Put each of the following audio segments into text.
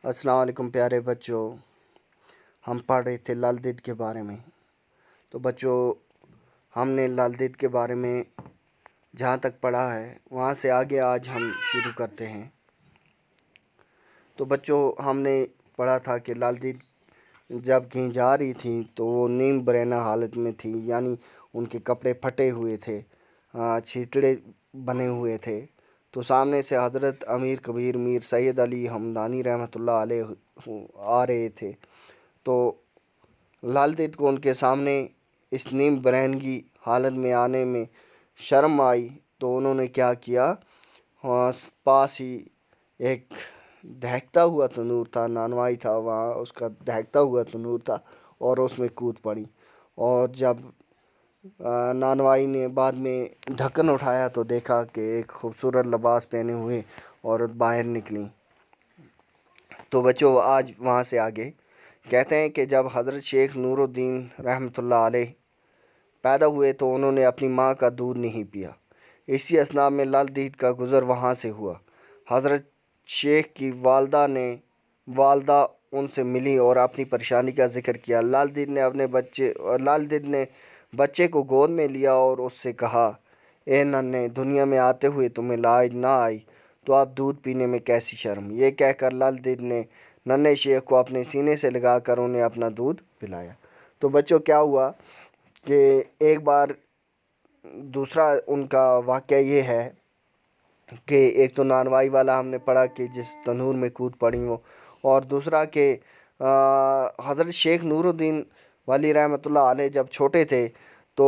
السلام علیکم پیارے بچوں، ہم پڑھ رہے تھے لال دید کے بارے میں۔ تو بچوں، ہم نے لال دید کے بارے میں جہاں تک پڑھا ہے وہاں سے آگے آج ہم شروع کرتے ہیں۔ تو بچوں، ہم نے پڑھا تھا کہ لال دید جب کہیں جا رہی تھیں تو وہ نیم برہنہ حالت میں تھی، یعنی ان کے کپڑے پھٹے ہوئے تھے، چھیتڑے بنے ہوئے تھے۔ تو سامنے سے حضرت امیر کبیر میر سید علی ہمدانی رحمۃ اللہ علیہ آ رہے تھے۔ تو لال دید کو ان کے سامنے اس نیم برہنگی حالت میں آنے میں شرم آئی، تو انہوں نے کیا کیا، پاس ہی ایک دہکتا ہوا تنور تھا، نانوائی تھا وہاں، اس کا دہکتا ہوا تنور تھا اور اس میں کود پڑی۔ اور جب نانوائی نے بعد میں ڈھکن اٹھایا تو دیکھا کہ ایک خوبصورت لباس پہنے ہوئے عورت باہر نکلی۔ تو بچوں، آج وہاں سے آگے کہتے ہیں کہ جب حضرت شیخ نور الدین رحمۃ اللہ علیہ پیدا ہوئے تو انہوں نے اپنی ماں کا دودھ نہیں پیا۔ اسی اثناء میں لال دید کا گزر وہاں سے ہوا۔ حضرت شیخ کی والدہ ان سے ملی اور اپنی پریشانی کا ذکر کیا۔ لال دید نے بچے کو گود میں لیا اور اس سے کہا، اے ننھے، دنیا میں آتے ہوئے تمہیں لاج نہ آئی تو اب دودھ پینے میں کیسی شرم۔ یہ کہہ کر لال دید نے ننھے شیخ کو اپنے سینے سے لگا کر انہیں اپنا دودھ پلایا۔ تو بچوں، کیا ہوا کہ ایک بار دوسرا ان کا واقعہ یہ ہے کہ ایک تو نانوائی والا ہم نے پڑھا کہ جس تنور میں کود پڑی وہ، اور دوسرا کہ حضرت شیخ نور الدین ولی رحمۃ اللہ علیہ جب چھوٹے تھے تو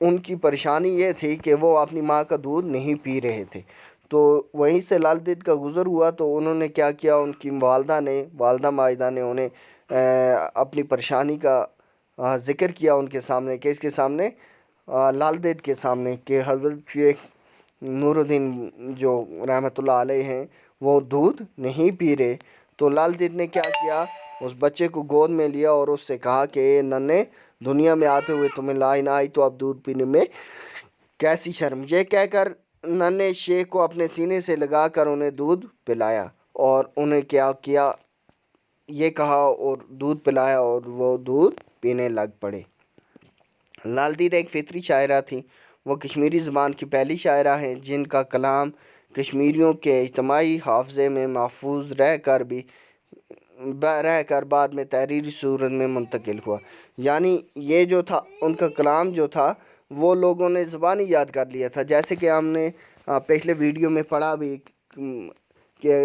ان کی پریشانی یہ تھی کہ وہ اپنی ماں کا دودھ نہیں پی رہے تھے۔ تو وہیں سے لال دید کا گزر ہوا تو انہوں نے کیا کیا، ان کی والدہ ماجدہ نے انہیں اپنی پریشانی کا ذکر کیا ان کے سامنے، کہ اس کے سامنے، لال دید کے سامنے، کہ حضرت شیخ نور الدین جو رحمۃ اللہ علیہ ہیں وہ دودھ نہیں پی رہے۔ تو لال دید نے کیا کیا، اس بچے کو گود میں لیا اور اس سے کہا کہ اے ننھے، دنیا میں آتے ہوئے تمہیں لاج نہ آئی تو اب دودھ پینے میں کیسی شرم۔ یہ کہہ کر ننھے شیخ کو اپنے سینے سے لگا کر انہیں دودھ پلایا اور انہیں کیا کیا، یہ کہا اور دودھ پلایا اور وہ دودھ پینے لگ پڑے۔ لال دید ایک فطری شاعرہ تھیں۔ وہ کشمیری زبان کی پہلی شاعرہ ہیں جن کا کلام کشمیریوں کے اجتماعی حافظے میں محفوظ رہ کر بعد میں تحریری صورت میں منتقل ہوا۔ یعنی یہ جو تھا ان کا کلام جو تھا وہ لوگوں نے زبانی یاد کر لیا تھا، جیسے کہ ہم نے پچھلے ویڈیو میں پڑھا بھی کہ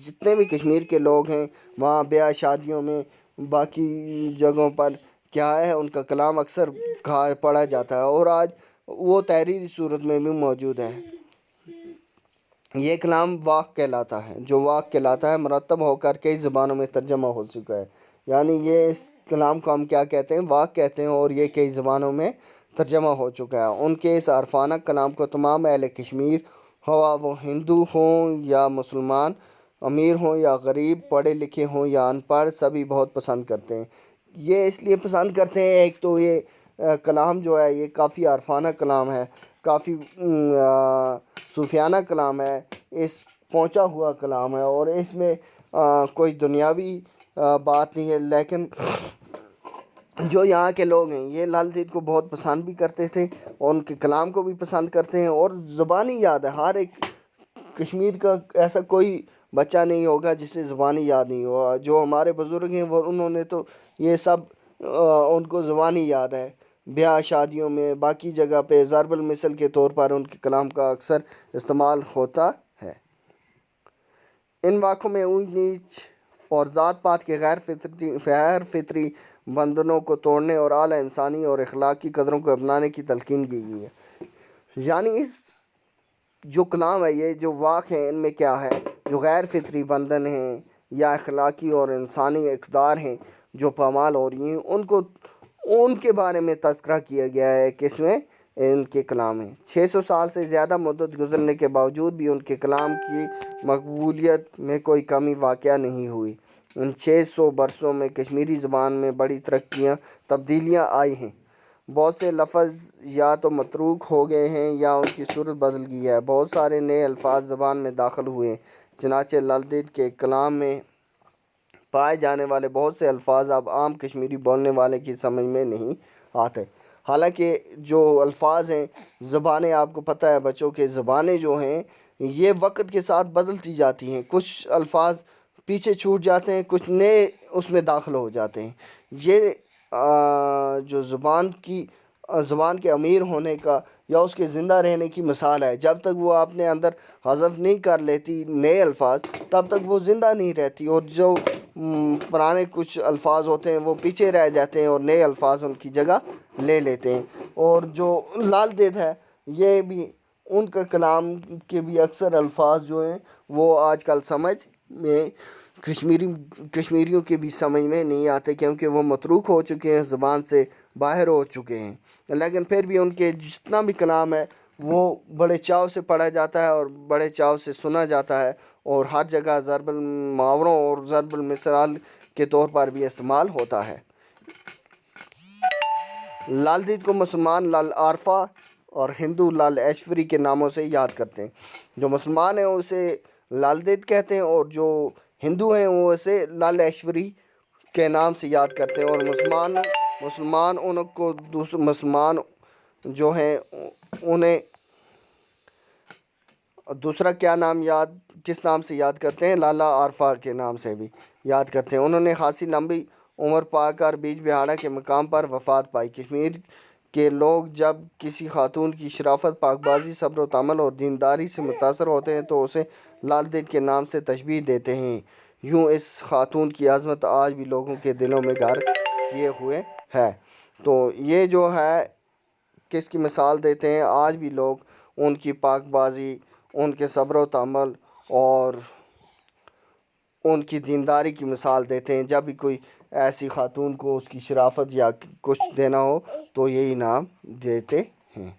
جتنے بھی کشمیر کے لوگ ہیں وہاں بیاہ شادیوں میں باقی جگہوں پر کیا ہے، ان کا کلام اکثر پڑھا جاتا ہے اور آج وہ تحریری صورت میں بھی موجود ہے۔ یہ کلام واق کہلاتا ہے، جو واق کہلاتا ہے مرتب ہو کر کئی زبانوں میں ترجمہ ہو چکا ہے۔ یعنی یہ اس کلام کو ہم کیا کہتے ہیں، واق کہتے ہیں، اور یہ کئی زبانوں میں ترجمہ ہو چکا ہے۔ ان کے اس عارفانہ کلام کو تمام اہل کشمیر، ہوا وہ ہندو ہوں یا مسلمان، امیر ہوں یا غریب، پڑھے لکھے ہوں یا ان پڑھ، سبھی بہت پسند کرتے ہیں۔ یہ اس لیے پسند کرتے ہیں، ایک تو یہ کلام جو ہے یہ کافی عارفانہ کلام ہے، کافی صوفیانہ کلام ہے، اس پہنچا ہوا کلام ہے اور اس میں کوئی دنیاوی بات نہیں ہے، لیکن جو یہاں کے لوگ ہیں یہ لال دید کو بہت پسند بھی کرتے تھے اور ان کے کلام کو بھی پسند کرتے ہیں، اور زبانی یاد ہے۔ ہر ایک کشمیر کا ایسا کوئی بچہ نہیں ہوگا جسے زبانی یاد نہیں ہوگا۔ جو ہمارے بزرگ ہیں وہ انہوں نے تو یہ سب ان کو زبانی یاد ہے۔ بیاہ شادیوں میں باقی جگہ پہ ضرب المثل کے طور پر ان کے کلام کا اکثر استعمال ہوتا ہے۔ ان واقعوں میں اونچ نیچ اور ذات پات کے غیر فطری بندھنوں کو توڑنے اور اعلیٰ انسانی اور اخلاقی قدروں کو اپنانے کی تلقین کی گئی ہے۔ یعنی اس جو کلام ہے، یہ جو واقع ہیں، ان میں کیا ہے، جو غیر فطری بندھن ہیں یا اخلاقی اور انسانی اقدار ہیں جو پامال ہو رہی ہیں، ان کے بارے میں تذکرہ کیا گیا ہے کس میں، ان کے کلام میں۔ 600 سال سے زیادہ مدت گزرنے کے باوجود بھی ان کے کلام کی مقبولیت میں کوئی کمی واقع نہیں ہوئی۔ ان 600 برسوں میں کشمیری زبان میں بڑی تبدیلیاں آئی ہیں۔ بہت سے لفظ یا تو متروک ہو گئے ہیں یا ان کی صورت بدل گئی ہے، بہت سارے نئے الفاظ زبان میں داخل ہوئے ہیں۔ چنانچہ لال دید کے کلام میں پائے جانے والے بہت سے الفاظ اب عام کشمیری بولنے والے کی سمجھ میں نہیں آتے۔ حالانکہ جو الفاظ ہیں، زبانیں آپ کو پتہ ہے بچوں کے، زبانیں جو ہیں یہ وقت کے ساتھ بدلتی جاتی ہیں، کچھ الفاظ پیچھے چھوٹ جاتے ہیں، کچھ نئے اس میں داخل ہو جاتے ہیں۔ یہ جو زبان کے امیر ہونے کا یا اس کے زندہ رہنے کی مثال ہے۔ جب تک وہ اپنے اندر حذف نہیں کر لیتی نئے الفاظ، تب تک وہ زندہ نہیں رہتی، اور جو پرانے کچھ الفاظ ہوتے ہیں وہ پیچھے رہ جاتے ہیں اور نئے الفاظ ان کی جگہ لے لیتے ہیں۔ اور جو لال دید ہے، یہ بھی ان کا کلام کے بھی اکثر الفاظ جو ہیں وہ آج کل سمجھ میں کشمیریوں کے بھی سمجھ میں نہیں آتے، کیونکہ وہ متروک ہو چکے ہیں، زبان سے باہر ہو چکے ہیں۔ لیکن پھر بھی ان کے جتنا بھی کلام ہے وہ بڑے چاؤ سے پڑھا جاتا ہے اور بڑے چاؤ سے سنا جاتا ہے، اور ہر جگہ ضرب المحاوروں اور ضرب المثال کے طور پر بھی استعمال ہوتا ہے۔ لال دید کو مسلمان لال عارفہ اور ہندو لال ایشوری کے ناموں سے یاد کرتے ہیں۔ جو مسلمان ہیں اسے لال دید کہتے ہیں، اور جو ہندو ہیں وہ اسے لال ایشوری کے نام سے یاد کرتے ہیں، اور مسلمان ان کو مسلمان جو ہیں انہیں دوسرا کس نام سے یاد کرتے ہیں؟ لالا عارفہ کے نام سے بھی یاد کرتے ہیں۔ انہوں نے خاصی لمبی عمر پا کر بیج بہاڑا کے مقام پر وفات پائی۔ کشمیر کے لوگ جب کسی خاتون کی شرافت، پاک بازی، صبر و تحمل اور دینداری سے متاثر ہوتے ہیں تو اسے لال دید کے نام سے تشبیہ دیتے ہیں۔ یوں اس خاتون کی عظمت آج بھی لوگوں کے دلوں میں گھر کیے ہوئے ہے۔ تو یہ جو ہے کس کی مثال دیتے ہیں؟ آج بھی لوگ ان کی پاک بازی، ان کے صبر و تحمل اور ان کی دینداری کی مثال دیتے ہیں۔ جب بھی کوئی ایسی خاتون کو اس کی شرافت یا کچھ دینا ہو تو یہی نام دیتے ہیں۔